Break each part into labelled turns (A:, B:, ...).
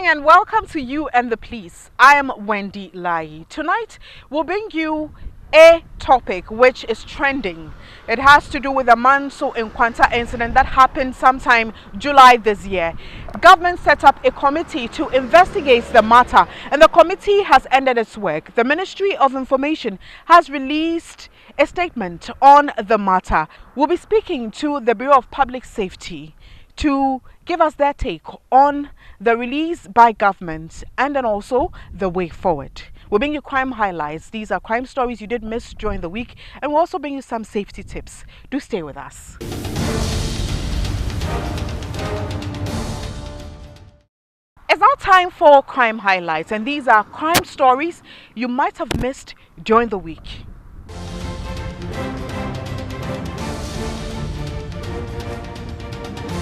A: evening and welcome to You and the Police. I am Wendy Lai. Tonight we'll bring you a topic which is trending. It has to do with the Manso Nkwanta incident that happened sometime July this year. Government set up a committee to investigate the matter and the committee has ended its work. The Ministry of Information has released a statement on the matter. We'll be speaking to the Bureau of Public Safety to give us their take on the release by government and then also the way forward. We'll bring you crime highlights. These are crime stories you did miss during the week, and we'll also bring you some safety tips. Do stay with us. It's now time for crime highlights, and these are crime stories you might have missed during the week.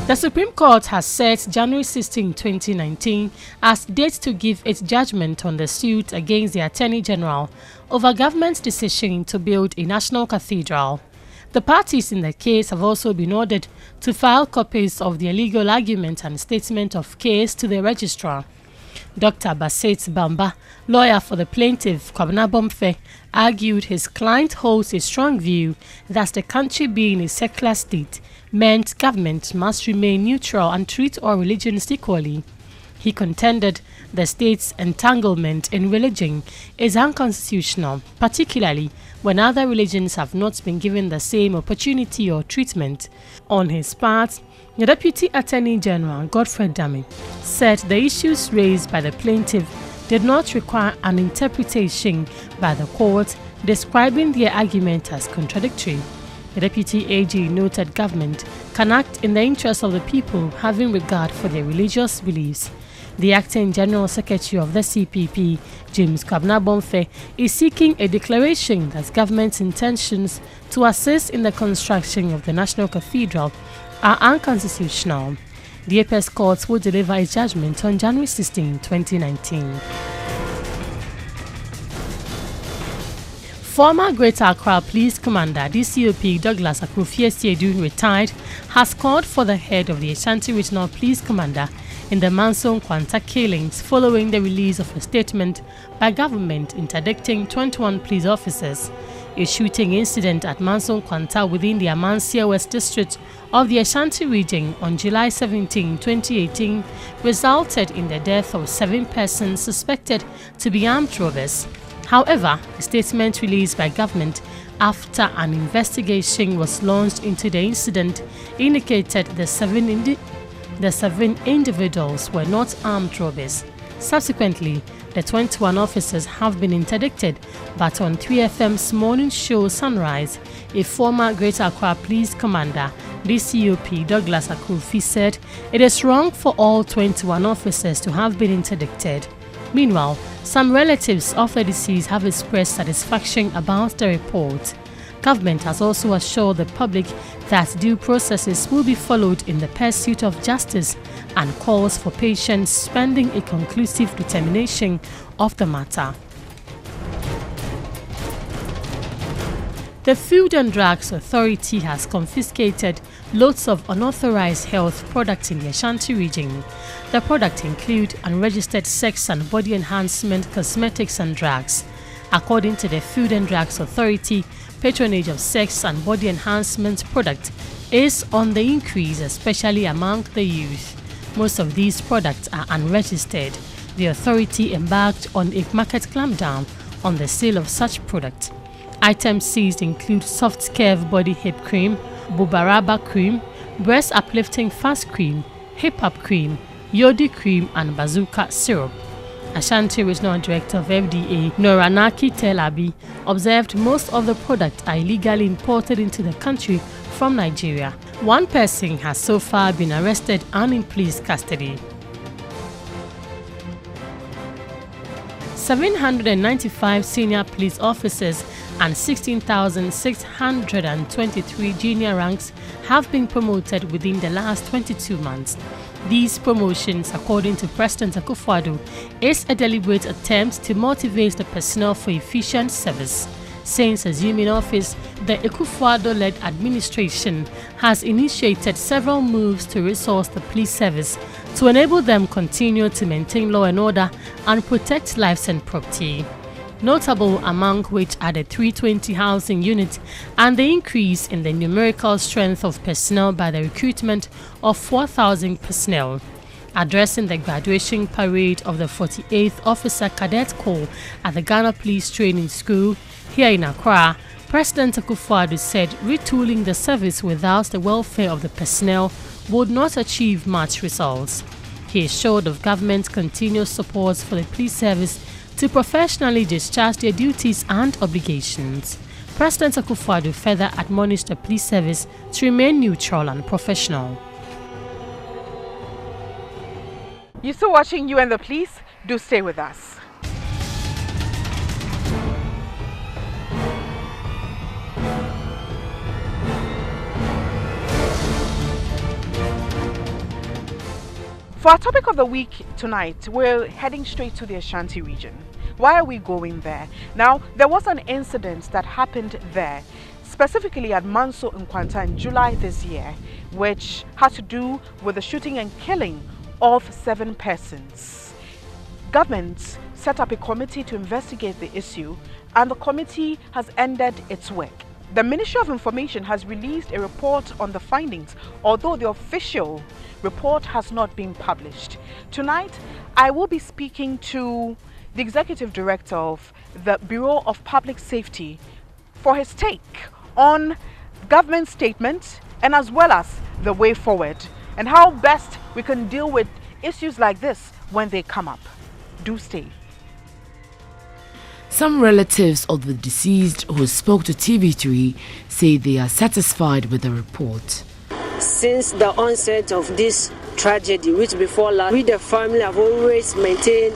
B: The Supreme Court has set January 16, 2019 as date to give its judgment on the suit against the Attorney General over government's decision to build a national cathedral. The parties in the case have also been ordered to file copies of their legal argument and statement of case to the registrar. Dr. Bassett Bamba, lawyer for the plaintiff Kwabena Bomfe, argued his client holds a strong view that the country being a secular state meant government must remain neutral and treat all religions equally. He contended the state's entanglement in religion is unconstitutional, particularly when other religions have not been given the same opportunity or treatment. On his part, the Deputy Attorney General, Godfred Dame, said the issues raised by the plaintiff did not require an interpretation by the court, describing their argument as contradictory. The Deputy AG noted government can act in the interest of the people having regard for their religious beliefs. The Acting General Secretary of the CPP, James Kwabena Bomfe, is seeking a declaration that government's intentions to assist in the construction of the National Cathedral are unconstitutional. The Apex Court will deliver its judgment on January 16, 2019. Former Greater Accra Police Commander DCOP Douglas Akuffo-Addo, retired, has called for the head of the Ashanti Regional Police Commander in the Manso Nkwanta killings following the release of a statement by government interdicting 21 police officers. A shooting incident at Manso Nkwanta within the Amansia West District of the Ashanti region on July 17, 2018 resulted in the death of 7 persons suspected to be armed robbers. However, a statement released by government after an investigation was launched into the incident indicated the seven individuals were not armed robbers. Subsequently, the 21 officers have been interdicted, but on 3FM's morning show Sunrise, a former Greater Accra Police Commander, DCOP Douglas Akuffo, said it is wrong for all 21 officers to have been interdicted. Meanwhile, some relatives of the deceased have expressed satisfaction about the report. Government has also assured the public that due processes will be followed in the pursuit of justice and calls for patience pending a conclusive determination of the matter. The Food and Drugs Authority has confiscated loads of unauthorized health products in the Ashanti region. The products include unregistered sex and body enhancement cosmetics and drugs. According to the Food and Drugs Authority, patronage of sex and body enhancement products is on the increase, especially among the youth. Most of these products are unregistered. The authority embarked on a market clampdown on the sale of such products. Items seized include soft curve body hip cream, Bubaraba cream, breast uplifting fast cream, hip hop cream, Yodi cream and bazooka syrup. Ashanti Regional Director of FDA, Noranaki Telabi, observed most of the products are illegally imported into the country from Nigeria. One person has so far been arrested and in police custody. 795 senior police officers and 16,623 junior ranks have been promoted within the last 22 months. These promotions, according to President Akufo-Addo, is a deliberate attempt to motivate the personnel for efficient service. Since assuming office, the Akufo-Addo-led administration has initiated several moves to resource the police service to enable them continue to maintain law and order and protect lives and property. Notable among which are the 320 housing units and the increase in the numerical strength of personnel by the recruitment of 4,000 personnel. Addressing the graduation parade of the 48th Officer Cadet Corps at the Ghana Police Training School here in Accra, President Akufo-Addo said retooling the service without the welfare of the personnel would not achieve much results. He assured of government's continuous support for the police service to professionally discharge their duties and obligations. President Akufo-Addo further admonished the police service to remain neutral and professional.
A: You're still watching You and the Police? Do stay with us. For our topic of the week tonight, we're heading straight to the Ashanti region. Why are we going there? Now, there was an incident that happened there, specifically at Manso Nkwanta in July this year, which had to do with the shooting and killing of 7 persons. Government set up a committee to investigate the issue, and the committee has ended its work. The Ministry of Information has released a report on the findings, although the official report has not been published. Tonight, I will be speaking to the Executive Director of the Bureau of Public Safety for his take on government statement and as well as the way forward and how best we can deal with issues like this when they come up. Do stay.
C: Some relatives of the deceased who spoke to TV3 say they are satisfied with the report.
D: Since the onset of this tragedy which befall us, we the family have always maintained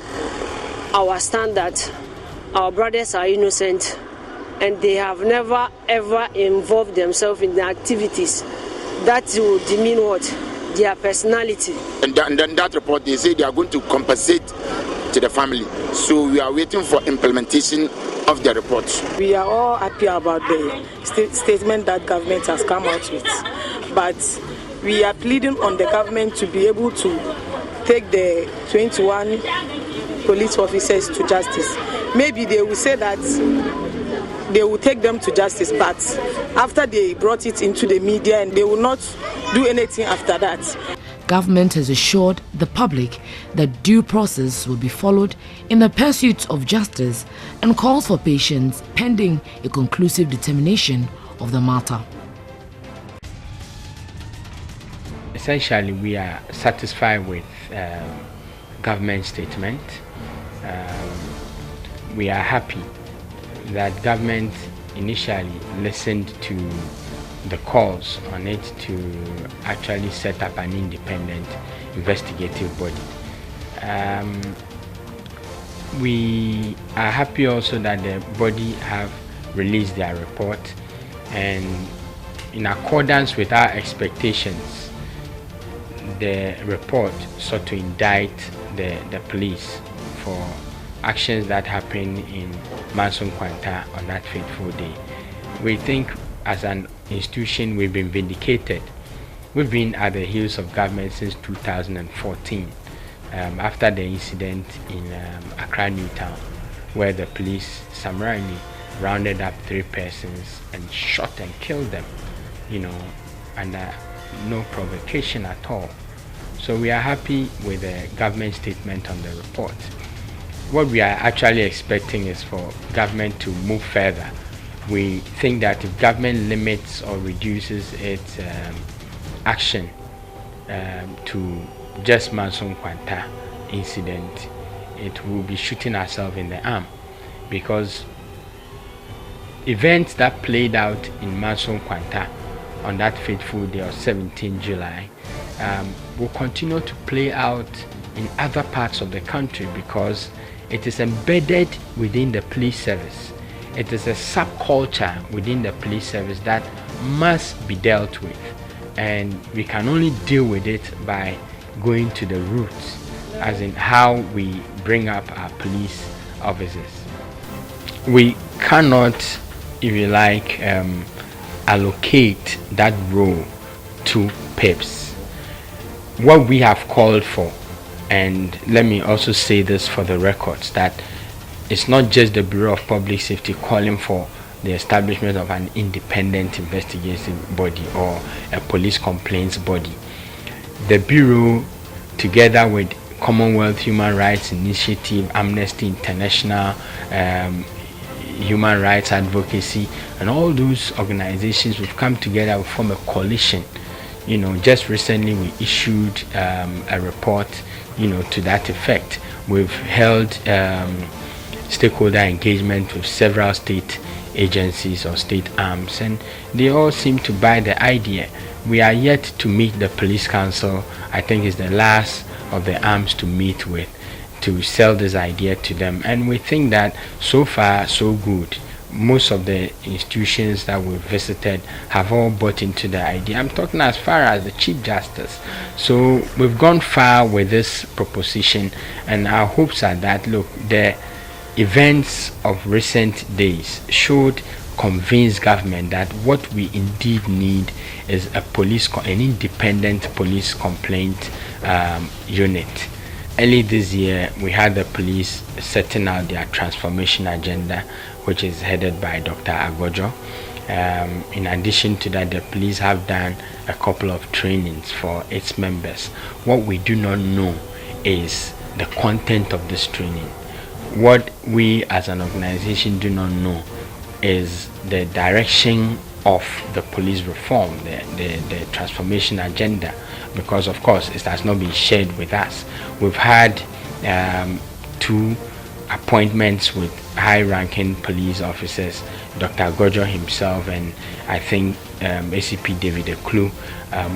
D: our standard. Our brothers are innocent and they have never ever involved themselves in the activities that will demean what? Their personality.
E: And then that report, they say they are going to compensate to the family. So we are waiting for implementation of the report.
F: We are all happy about the statement that government has come out with. But we are pleading on the government to be able to take the 21 police officers to justice. Maybe they will say that they will take them to justice, but after they brought it into the media, and they will not do anything after that.
C: Government has assured the public that due process will be followed in the pursuit of justice and calls for patience pending a conclusive determination of the matter.
G: Essentially, we are satisfied with government statement. We are happy that government initially listened to the calls on it to actually set up an independent investigative body. We are happy also that the body have released their report, and in accordance with our expectations, the report sought to indict the police for actions that happened in Manso Nkwanta on that fateful day. We think as an institution we've been vindicated. We've been at the heels of government since 2014 after the incident in Accra Newtown, where the police summarily rounded up 3 persons and shot and killed them, under no provocation at all. So we are happy with the government statement on the report. What we are actually expecting is for government to move further. We think that if government limits or reduces its action to just Manso Nkwanta incident, it will be shooting ourselves in the arm, because events that played out in Manso Nkwanta on that fateful day of 17 July will continue to play out in other parts of the country, because it is embedded within the police service. It is a subculture within the police service that must be dealt with, and we can only deal with it by going to the roots, as in how we bring up our police officers. We cannot, if you like, allocate that role to PEPs. what we have called for, and let me also say this for the records, that it's not just the Bureau of Public Safety calling for the establishment of an independent investigative body or a police complaints body. The Bureau, together with Commonwealth Human Rights Initiative, Amnesty International, Human Rights Advocacy, and all those organizations, we've come together, we form a coalition. Just recently we issued a report, to that effect. We've held stakeholder engagement with several state agencies or state arms, and they all seem to buy the idea. We are yet to meet the police council. I think it's the last of the arms to meet with, to sell this idea to them, and we think that so far so good. Most of the institutions that we've visited have all bought into the idea. I'm talking as far as the Chief Justice. So we've gone far with this proposition, and our hopes are that, look, the events of recent days should convince government that what we indeed need is an independent police complaint unit. Early this year, we had the police setting out their transformation agenda, which is headed by Dr. Agojo. In addition to that, the police have done a couple of trainings for its members. What we do not know is the content of this training. What we as an organization do not know is the direction of the police reform, the transformation agenda, because of course it has not been shared with us. We've had 2 appointments with high-ranking police officers, Dr. Gojo himself, and I think ACP David Eklu,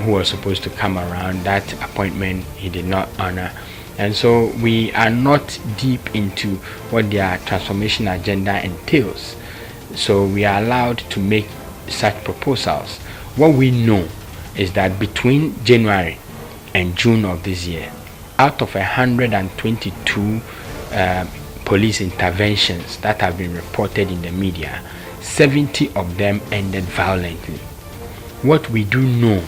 G: who was supposed to come around. That appointment he did not honor. And so we are not deep into what their transformation agenda entails. So we are allowed to make such proposals. What we know is that between January and June of this year, out of 122 police interventions that have been reported in the media, 70 of them ended violently. What we do know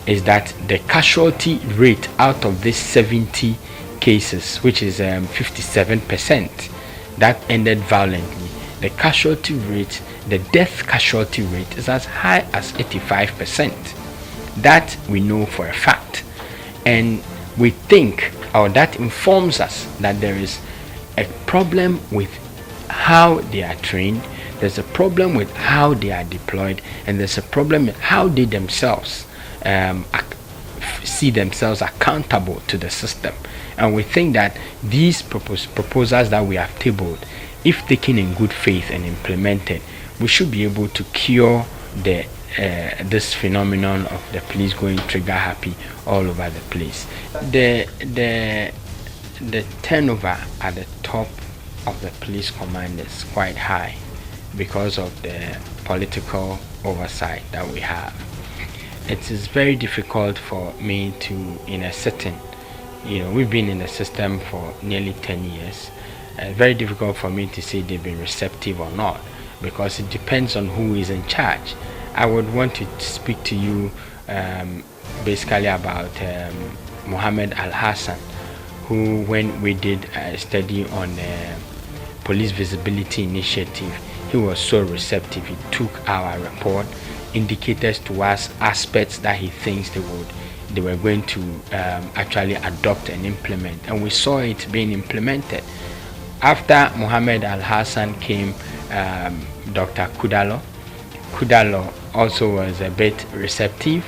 G: is that the casualty rate out of these 70 cases, which is 57%, that ended violently, the casualty rate, the death casualty rate, is as high as 85%. That we know for a fact, and we think, or that informs us, that there is a problem with how they are trained, there's a problem with how they are deployed, and there's a problem with how they themselves see themselves accountable to the system. And we think that these proposals that we have tabled, if taken in good faith and implemented, we should be able to cure this phenomenon of the police going trigger happy all over the place. The turnover at the top of the police command is quite high because of the political oversight that we have. It is very difficult for me to, in a setting, we've been in the system for nearly 10 years. Very difficult for me to say they've been receptive or not, because it depends on who is in charge. I would want to speak to you basically about Mohammed Al-Hassan, who, when we did a study on the Police Visibility Initiative, he was so receptive. He took our report, indicated to us aspects that he thinks they were going to actually adopt and implement, and we saw it being implemented. After Mohammed Al-Hassan came Dr. Kudalo. Kudalo also was a bit receptive,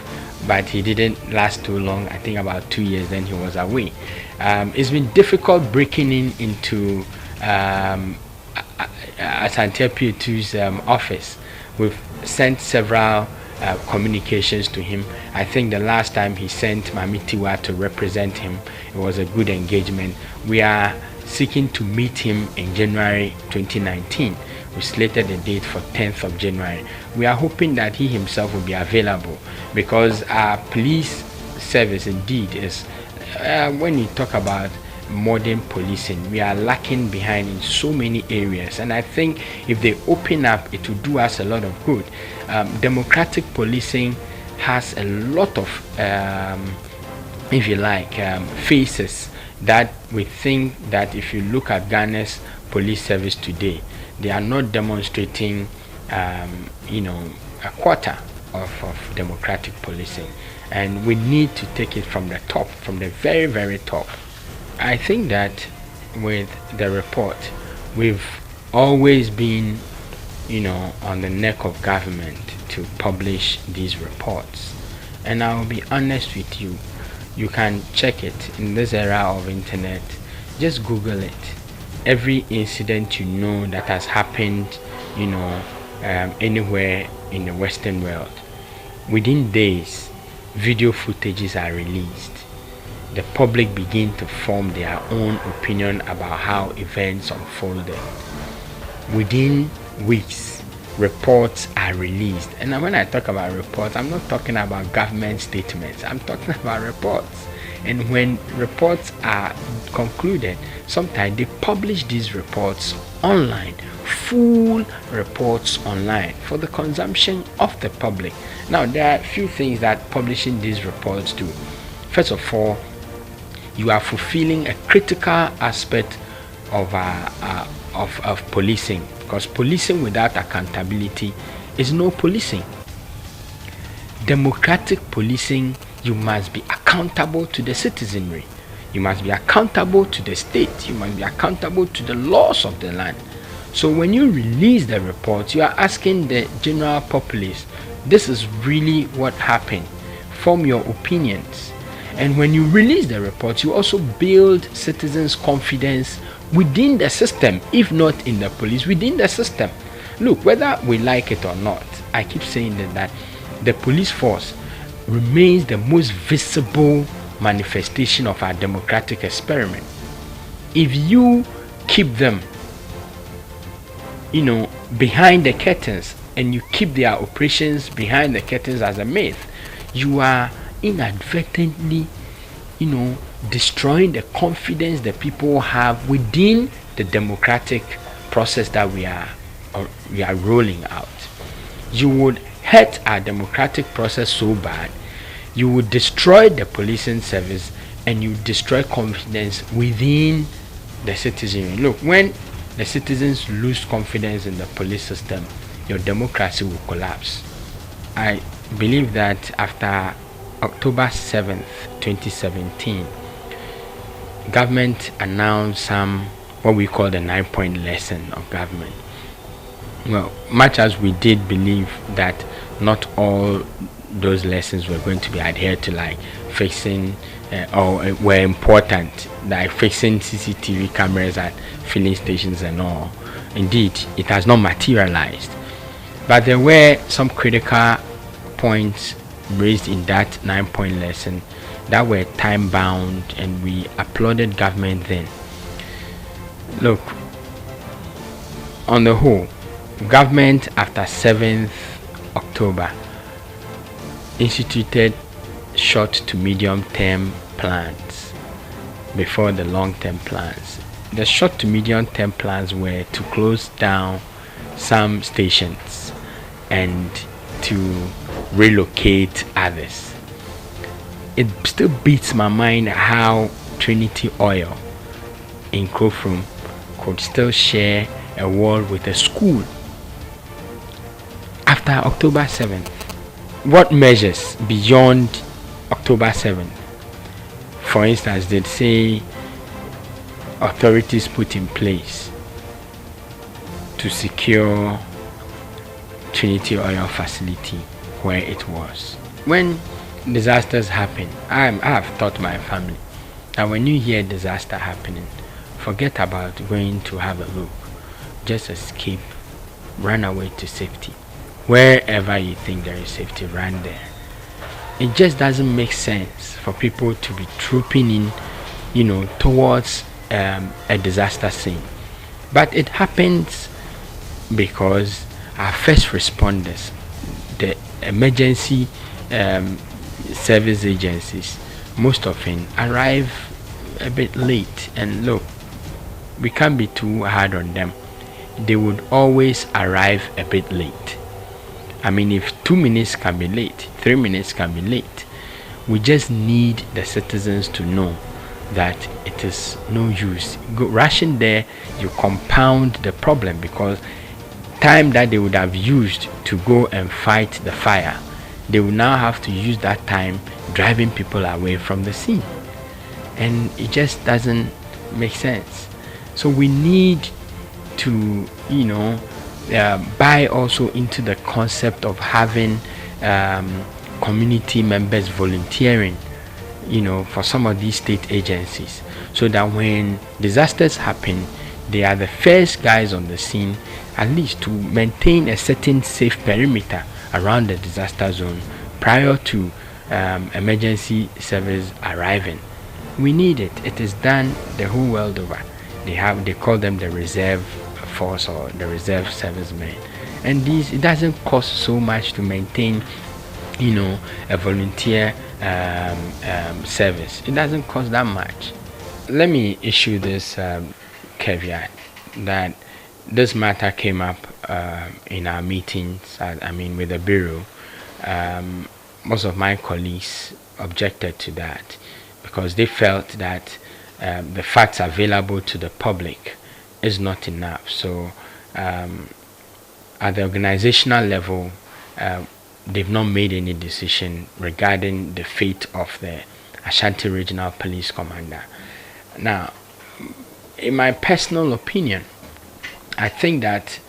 G: but he didn't last too long. I think about 2 years, then he was away. It's been difficult breaking into Asante P2's office. We've sent several communications to him. I think the last time he sent Mamitiwa to represent him, it was a good engagement. We are seeking to meet him in January 2019. We slated the date for 10th of January. We are hoping that he himself will be available, because our police service indeed is, when you talk about modern policing, we are lacking behind in so many areas, and I think if they open up, it will do us a lot of good. Democratic policing has a lot of if you like, faces that we think that if you look at Ghana's police service today, they are not demonstrating, a quarter of democratic policing. And we need to take it from the top, from the very, very top. I think that with the report, we've always been, on the neck of government to publish these reports. And I'll be honest with you, you can check it in this era of internet. Just Google it. Every incident that has happened, anywhere in the Western world, within days, video footages are released. The public begin to form their own opinion about how events unfolded. Within weeks, reports are released. And when I talk about reports, I'm not talking about government statements. I'm talking about reports. And when reports are concluded, sometimes they publish these reports online, full reports online for the consumption of the public. Now, there are a few things that publishing these reports do. First of all, you are fulfilling a critical aspect of policing, because policing without accountability is no policing. Democratic policing, you must be accountable to the citizenry. You must be accountable to the state. You must be accountable to the laws of the land. So when you release the report, you are asking the general populace, this is really what happened. Form your opinions. And when you release the report, you also build citizens' confidence within the system, if not in the police, within the system. Look, whether we like it or not, I keep saying that the police force remains the most visible manifestation of our democratic experiment. If you keep them, behind the curtains, and you keep their operations behind the curtains as a myth, you are inadvertently, destroying the confidence that people have within the democratic process that we are rolling out. You would hurt our democratic process so bad, you would destroy the policing service, and you destroy confidence within the citizenry. Look, when the citizens lose confidence in the police system, your democracy will collapse. I believe that after October 7th, 2017, government announced what we call the 9-point lesson of government. Well, much as we did believe that not all those lessons were going to be adhered to, like fixing or were important, like fixing CCTV cameras at filling stations and all. Indeed, it has not materialized. But there were some critical points raised in that 9-point lesson that were time bound, and we applauded government then. Look, on the whole, government after 7th October instituted short to medium term plans before the long term plans. The short to medium term plans were to close down some stations and to relocate others. It still beats my mind how Trinity Oil in Krofrom could still share a wall with a school after October 7th. What measures beyond October 7th? For instance, did say authorities put in place to secure Trinity Oil facility where it was? When disasters happen, I have taught my family that when you hear disaster happening, forget about going to have a look. Just escape, run away to safety. Wherever you think there is safety, run there. It just doesn't make sense for people to be trooping in, towards a disaster scene. But it happens because our first responders, the emergency service agencies, most often arrive a bit late. And look, we can't be too hard on them. They would always arrive a bit late. I mean, if 2 minutes can be late, 3 minutes can be late, We just need the citizens to know that it is no use rushing there. You compound the problem, because time that they would have used to go and fight the fire, they will now have to use that time driving people away from the scene, and it just doesn't make sense. So we need to buy also into the concept of having community members volunteering for some of these state agencies, so that when disasters happen, they are the first guys on the scene, at least to maintain a certain safe perimeter around the disaster zone prior to emergency service arriving. We need it. It is done the whole world over. They call them the reserve force or the reserve servicemen, and it doesn't cost so much to maintain a volunteer service. It doesn't cost that much. Let me issue this caveat that this matter came up in our meetings, with the bureau. Most of my colleagues objected to that because they felt that the facts available to the public is not enough. So at the organizational level, they've not made any decision regarding the fate of the Ashanti Regional Police Commander. Now, in my personal opinion, I think that,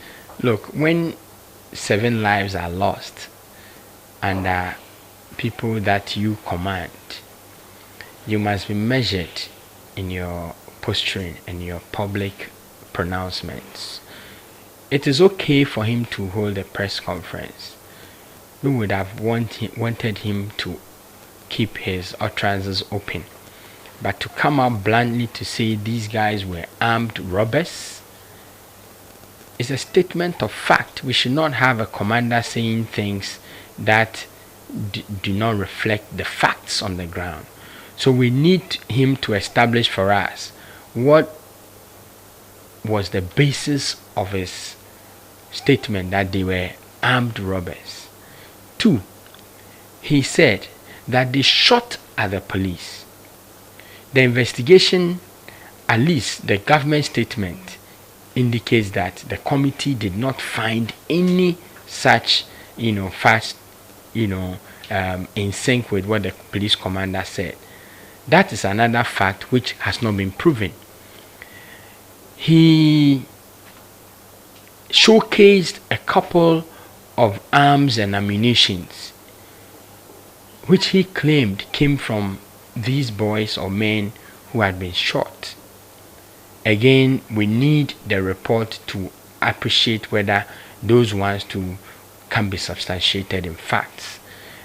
G: look, when 7 lives are lost and people that you command, you must be measured in your posturing and your public pronouncements. It is okay for him to hold a press conference. We would have wanted him to keep his utterances open, but to come out bluntly to say these guys were armed robbers is a statement of fact. We should not have a commander saying things that do not reflect the facts on the ground. So we need him to establish for us what was the basis of his statement that they were armed robbers. 2, he said that they shot at the police. The investigation, at least the government statement, indicates that the committee did not find any such facts in sync with what the police commander said. That is another fact which has not been proven. He showcased a couple of arms and ammunitions which he claimed came from these boys or men who had been shot. Again, we need the report to appreciate whether those ones too can be substantiated in facts.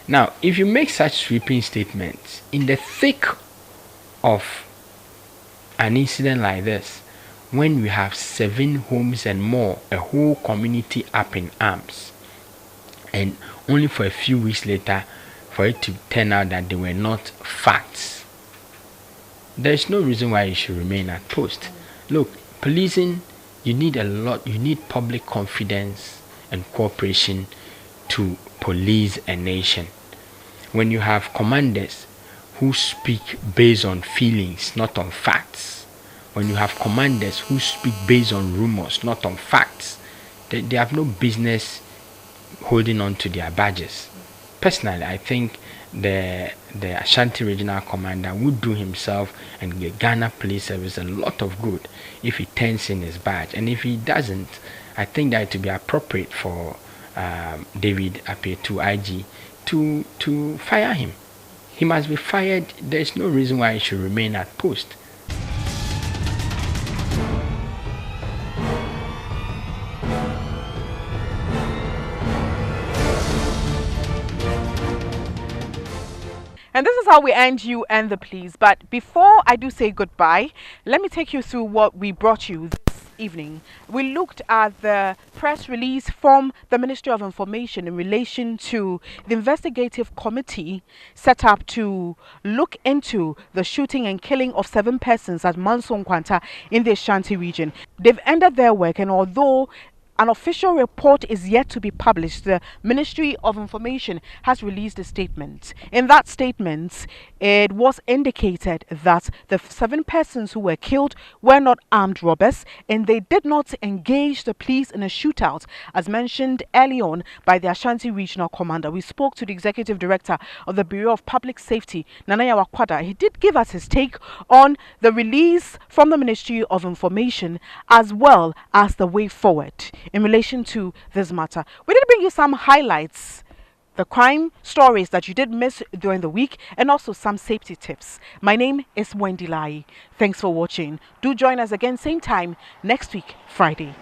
G: Now, if you make such sweeping statements in the thick of an incident like this, when we have 7 homes and more, a whole community up in arms, and only for a few weeks later for it to turn out that they were not facts, there is no reason why you should remain at post. Look, policing, you need public confidence and cooperation to police a nation. When you have commanders who speak based on feelings, not on facts, when you have commanders who speak based on rumors, not on facts, they have no business holding on to their badges. Personally, I think the Ashanti Regional Commander would do himself and the Ghana Police Service a lot of good if he turns in his badge. And if he doesn't, I think that it would be appropriate for David Apetu IG to fire him. He must be fired. There is no reason why he should remain at post.
A: And this is how we end You and the Police. But before I do say goodbye, let me take you through what we brought you this evening. We looked at the press release from the Ministry of Information in relation to the investigative committee set up to look into the shooting and killing of 7 persons at Manso Nkwanta in the Ashanti region. They've ended their work, and although an official report is yet to be published. The Ministry of Information has released a statement. In that statement, it was indicated that the 7 persons who were killed were not armed robbers and they did not engage the police in a shootout, as mentioned early on by the Ashanti Regional Commander. We spoke to the Executive Director of the Bureau of Public Safety, Nanaya Wakwada. He did give us his take on the release from the Ministry of Information as well as the way forward in relation to this matter. We did bring you some highlights, the crime stories that you did miss during the week, and also some safety tips. My name is Wendy Lai. Thanks for watching. Do join us again same time next week, Friday.